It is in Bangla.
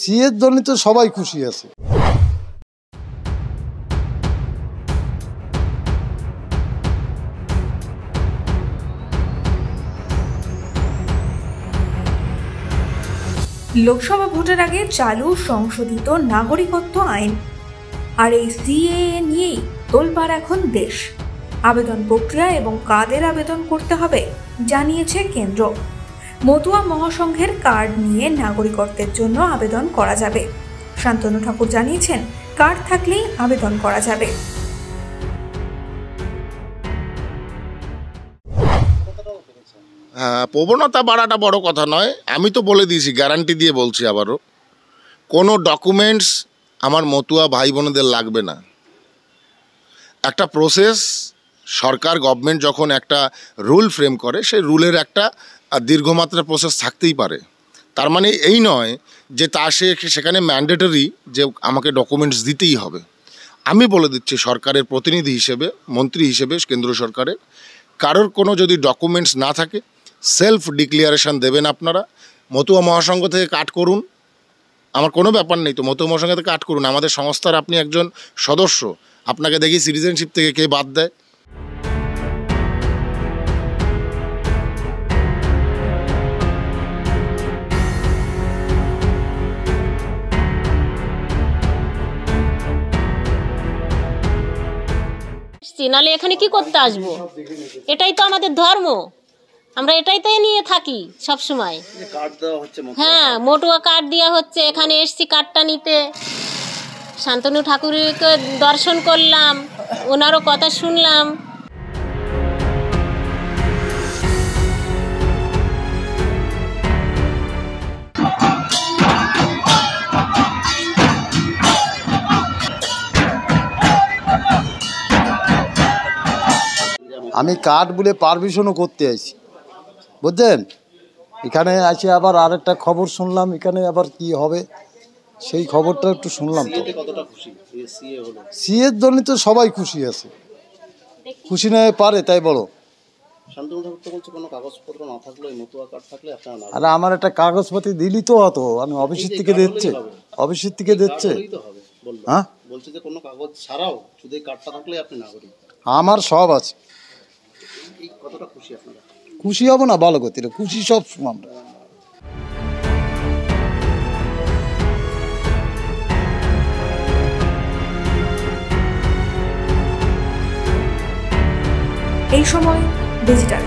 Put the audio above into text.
সিএর জন্য তো সবাই খুশি আছে। লোকসভা ভোটের আগে চালু সংশোধিত নাগরিকত্ব আইন আর এই সিএএ নিয়েই তোলপাড় এখন দেশ। আবেদন প্রক্রিয়া এবং কাদের আবেদন করতে হবে জানিয়েছে কেন্দ্র। মতুয়া মহাসংঘের কার্ড নিয়ে নাগরিকত্বের জন্য আবেদন করা যাবে। শান্তনু ঠাকুর জানিয়েছেন, কার্ড থাকলেই আবেদন করা যাবে। হ্যাঁ, প্রবণতা বাড়াটা বড় কথা নয়। আমি তো বলে দিয়েছি, গ্যারান্টি দিয়ে বলছি আবারও, কোনো ডকুমেন্টস আমার মতুয়া ভাই বোনেদের লাগবে না। একটা প্রসেস, সরকার গভর্নমেন্ট যখন একটা রুল ফ্রেম করে, সেই রুলের একটা দীর্ঘমাত্রার প্রসেস থাকতেই পারে। তার মানে এই নয় যে সেখানে ম্যান্ডেটরি যে আমাকে ডকুমেন্টস দিতেই হবে। আমি বলে দিচ্ছি সরকারের প্রতিনিধি হিসেবে, মন্ত্রী হিসেবে কেন্দ্র সরকারের, কারোর কোনো যদি ডকুমেন্টস না থাকে সেলফ ডিক্লিয়ারেশন দেবেন আপনারা। মতুয়া মহাসংঘ থেকে কাট করুন, আমার কোনো ব্যাপার নেই তো, মতুয়া মহাসংঘ থেকে কাট করুন। আমাদের সংস্থার আপনি একজন সদস্য, আপনাকে দেখি সিটিজেনশিপ থেকে কে বাদ দেয়? নাহলে এখানে কি করতে আসবো? এটাই তো আমাদের ধর্ম, আমরা এটাই তো নিয়ে থাকি সব সময়। হ্যাঁ, মতুয়া কার্ড দেওয়া হচ্ছে, এখানে এসছি কার্ডটা নিতে। শান্তনু ঠাকুরকে দর্শন করলাম, ওনারও কথা শুনলাম। আমি কার্ড বলে পারমিশনও করতে আইছি, বুঝছেন। এখানে আসে আবার আরেকটা খবর শুনলাম, এখানে আবার কি হবে সেই খবরটা একটু শুনলাম। তো সিএর জন্য তো সবাই খুশি আছে, খুশি না পারে তাই বলো। আরে আমার একটা কাগজপাতি দিলি তো হতো, আমি অফিসের থেকে দিচ্ছে, অফিসের থেকে দিচ্ছে। হ্যাঁ, বলছে যে কোনো কাগজ ছাড়াও শুধু এই কার্ডটা থাকলে আপনি নাগরিক। আমার সব আছে। খুশি হব না ভালো করতে, খুশি সব আমরা। এই সময় ডিজিটাল